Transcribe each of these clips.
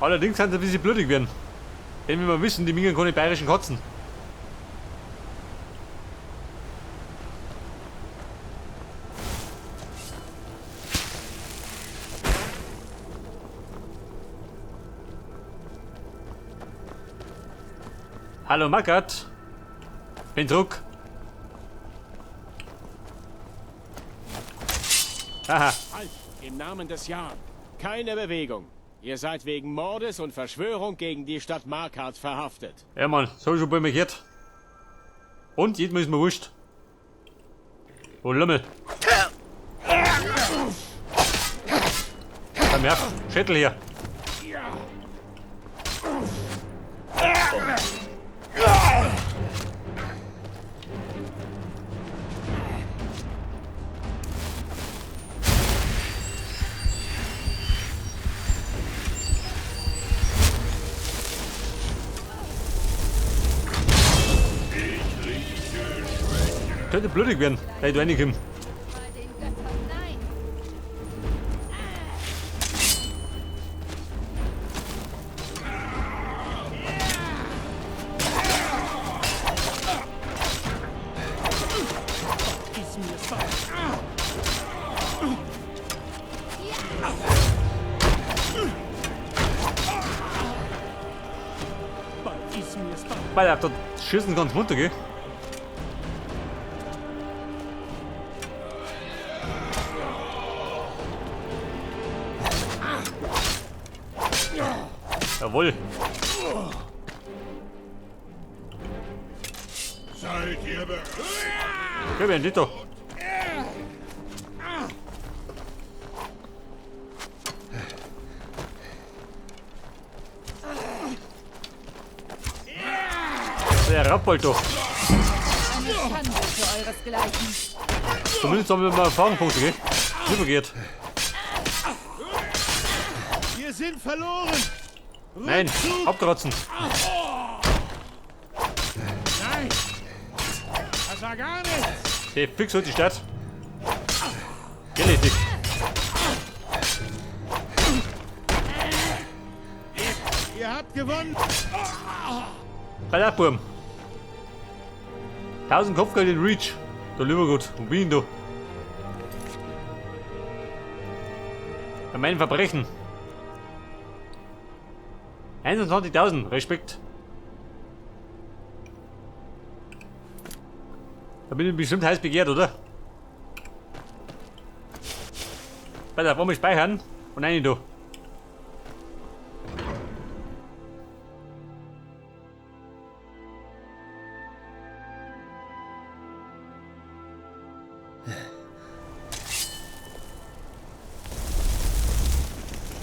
Allerdings sind sie ein bisschen blutig werden. Denn wie wir wissen, die Mingen keine bayerischen Katzen. Hallo Magat. Bin zurück. Haha. Halt! Im Namen des Jan. Keine Bewegung. Ihr seid wegen Mordes und Verschwörung gegen die Stadt Markarth verhaftet. Ja Mann, so schon bei mir gehört. Und jedem ist mir wurscht. Oh Lümmel. Komm her, Schädel hier. Könnte blutig werden, wenn du reinkommst. Weil er dort schießen ganz munter, gell? Jawohl. Seid ihr bereit? Gib mir ein Dito. Der Rappold doch. Eine Schande für euresgleichen. Zumindest haben wir mal Erfahrungspunkte, gell? Super geht. Wir sind verloren! Nein, abgerotzen. Nein! Das war gar nichts! Hey, fix heute die Stadt. Geledig. Ihr habt gewonnen! Ballabburm. 1000 Kopfgeld in Reach. Da lieber gut. Und Wien, du. Bei meinen Verbrechen. 21.000. Respekt. Da bin ich bestimmt heiß begehrt, oder? Warte, wollen wir speichern? Und rein, du.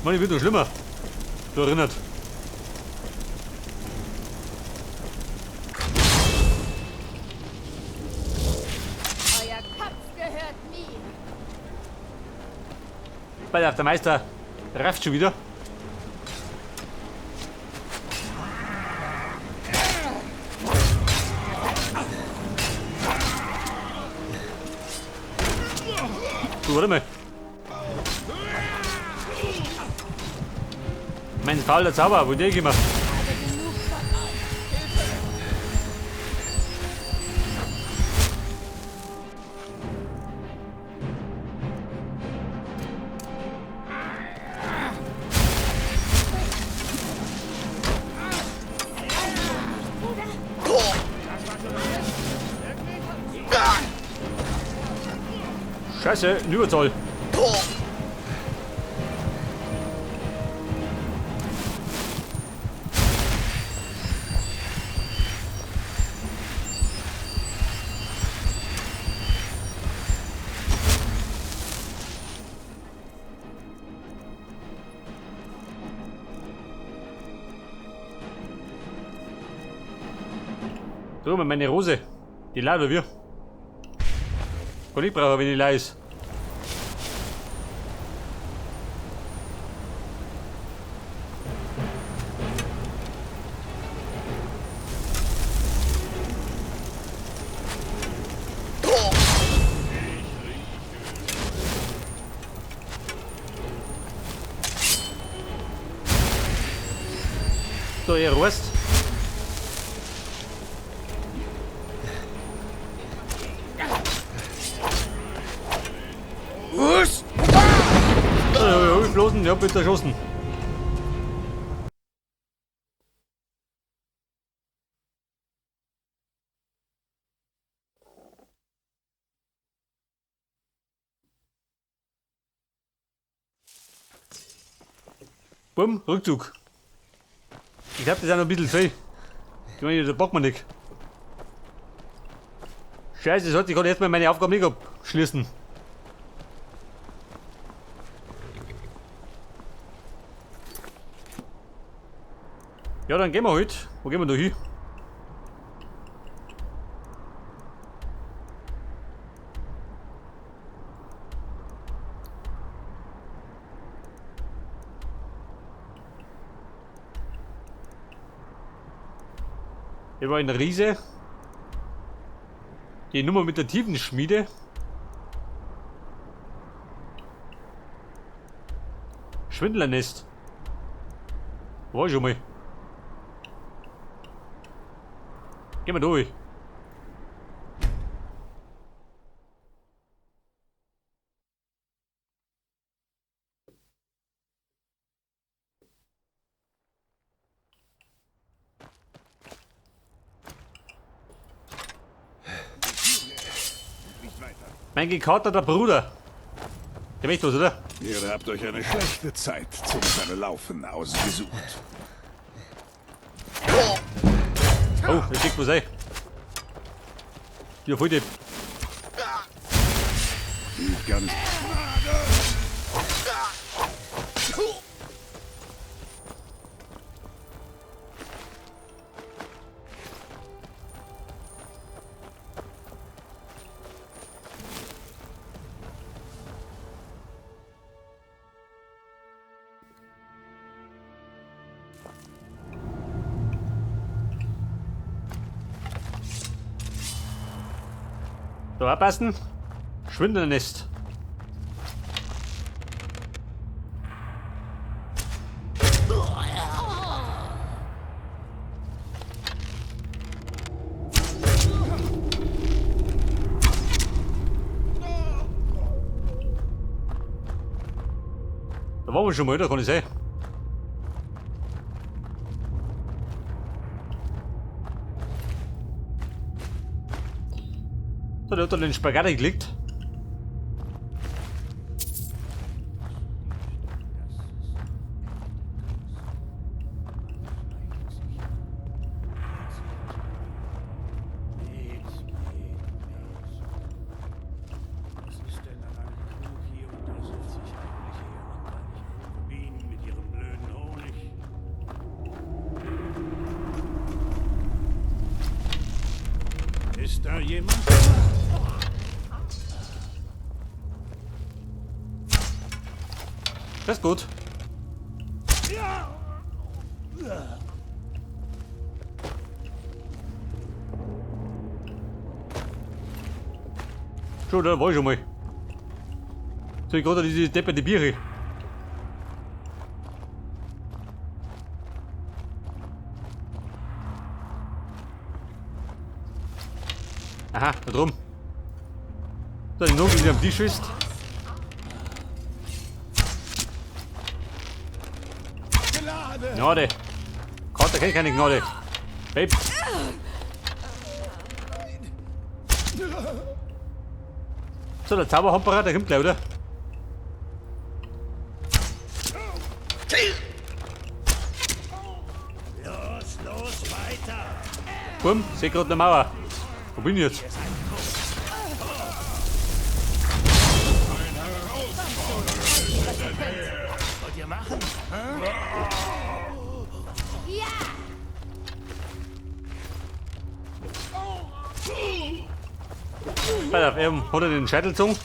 Mann, ich wird noch schlimmer. Du erinnert. Euer Kopf gehört mir. Weil der Meister rafft schon wieder. Du, warte mal. Mein fauler Zauber, wo der gemacht? Scheiße, ein Überzoll. So, meine Rose. Die laden wir. Kann ich brauchen, wenn die leer ist. So, ihr Rost. Was? Ja, bloßen, ja, bitte erschossen. Bumm, Rückzug. Ich hab das ja noch ein bisschen viel. Ich meine, da packt man nicht. Scheiße, sollte ich gerade erstmal meine Aufgabe nicht abschließen. Ja, dann gehen wir halt. Wo gehen wir da hin? Hier war eine Riese. Die Nummer mit der tiefen Schmiede. Schwindlernest. War ich schon mal. Gehen wir durch. Mein gekaterter Bruder. Der möchte was, oder? Ihr habt euch eine schlechte Zeit zum Laufen ausgesucht. Oh, da steckt was ein. Ja, voll die. Ganz So, abpassen. Schwindlernest. Da waren wir schon mal, da kann ich sehen. So, der hat da den Spaghetti gelegt. Ist da jemand? Das ist gut. Schon, da war ich schon mal. So, ich gerade diese depperte Biere. Aha, da drum. So, die Nobel, die am Tisch ist. Gnade. Kater kennt keine Gnade. Babe. So, der Zauberhamperer, der kommt gleich, oder? Los, weiter! Bumm, seh grad eine Mauer. Wo bin ich jetzt? Wollt ihr machen? Ja! Pass auf, er hat er den Scheitel gezogen.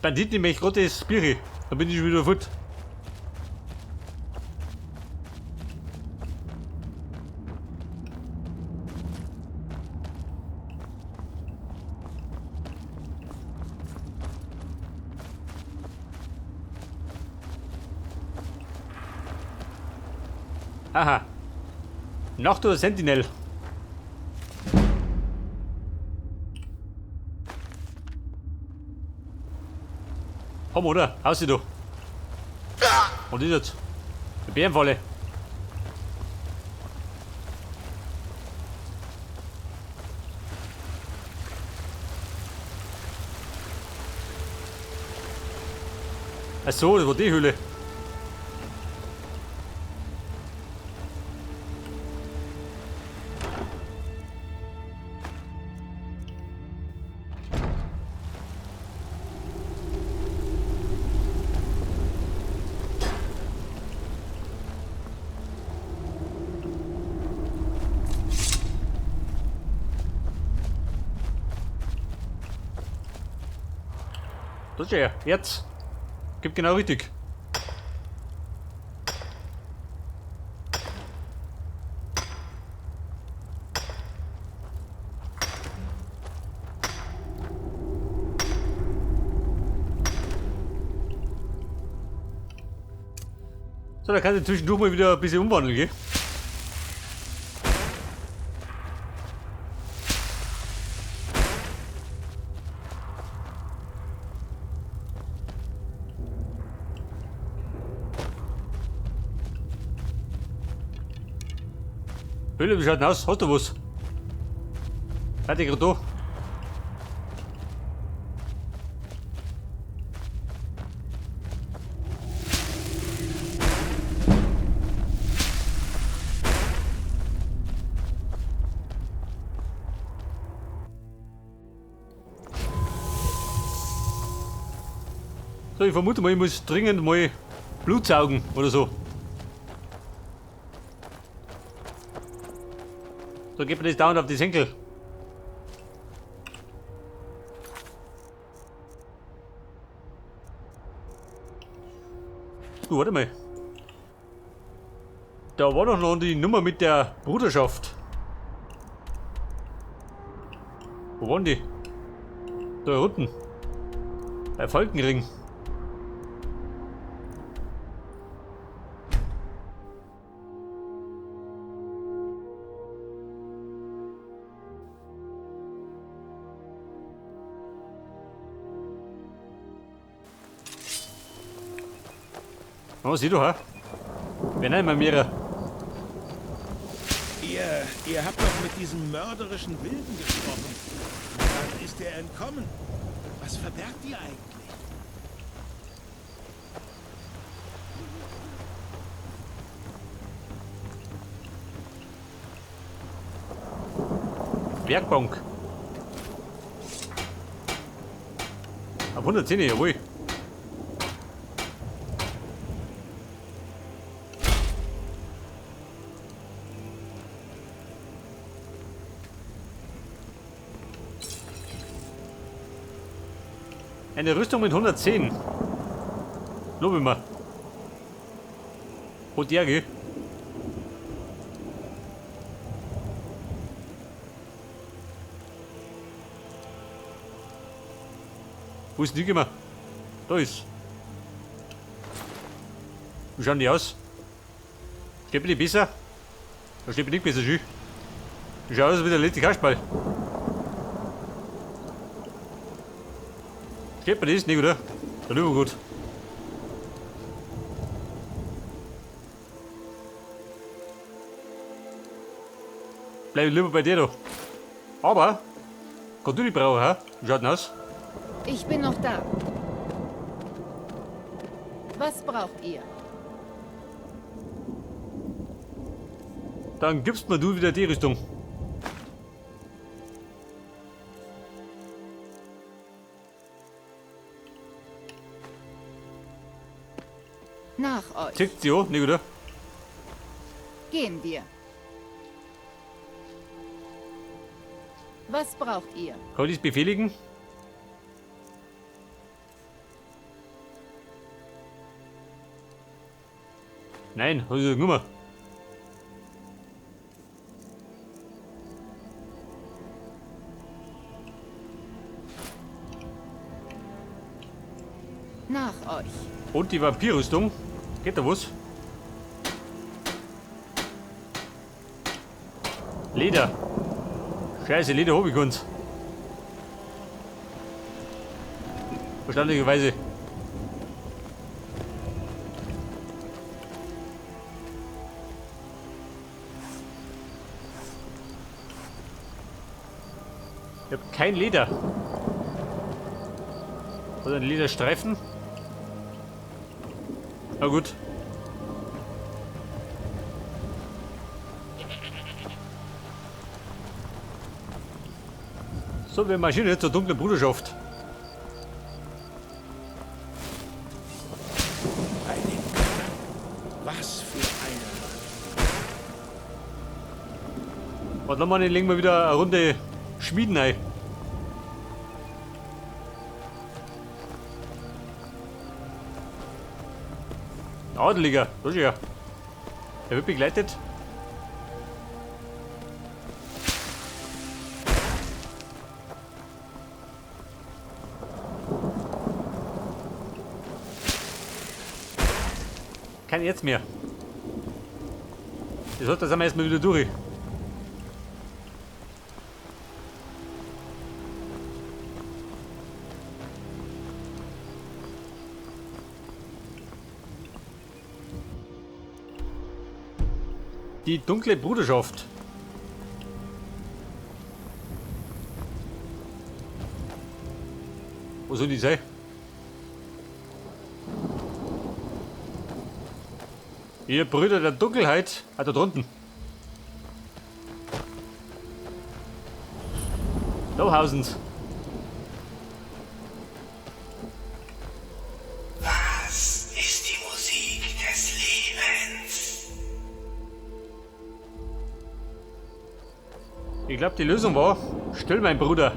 Bandit nehme ich gerade das Bier. Da bin ich schon wieder fort. Aha. Nacht oder Sentinel? Komm, oder? Haus sie doch. Und ist jetzt? Die Bärenfalle. Ach so, das war die Höhle. Das ist ja jetzt. Gibt genau richtig. So, da kannst du zwischendurch mal wieder ein bisschen umwandeln, gell? Höhle, wie schaut denn aus? Hast du was? Fertig, gerade da. So, ich vermute mal, ich muss dringend mal Blut saugen oder so. So geht mir das dauernd auf die Senkel. Du, warte mal. Da war doch noch die Nummer mit der Bruderschaft. Wo waren die? Da unten. Bei Falkenring. Oh, sieh doch, ha? Wer nennen wir mehrere? Ihr habt doch mit diesem mörderischen Wilden gesprochen. Dann ist er entkommen. Was verbergt ihr eigentlich? Werkbank. Auf 110, jawohl. Eine Rüstung mit 110. Lobe mal. Und der, gell? Wo ist die gemacht? Da ist. Wie schauen die aus? Steht mir die besser? Da steht mir nicht besser schön. Die schaut aus wie der letzte Kasperl. Steht mir das nicht, oder? Dann über gut. Bleib lieber bei dir da. Aber, kannst du die brauchen, ha? Wie schaut denn aus? Ich bin noch da. Was braucht ihr? Dann gibst mir du wieder die Rüstung. Nach euch. Tickt sie auch, nicht, oder? Gehen wir. Was braucht ihr? Kann ich es befehligen? Nein, hast du Nummer. Nach euch. Und die Vampirrüstung. Geht da was? Leder. Scheiße, Leder hab ich uns. Verständlicherweise. Ich hab kein Leder. Oder ein Lederstreifen. Na gut. So, wir marschieren jetzt zur dunklen Bruderschaft. Was für eine Macht. Und nochmal legen wir wieder eine Runde Schmieden ein. Adeliger, da ist er. Er wird begleitet. Kein jetzt mehr. Das heißt, da sind wir erstmal wieder durch. Die dunkle Bruderschaft. Wo soll die sein? Ihr Brüder der Dunkelheit. Ah, da drunten. Lohhausens. Was ist die Musik des Lebens? Ich glaube, die Lösung war, still, mein Bruder.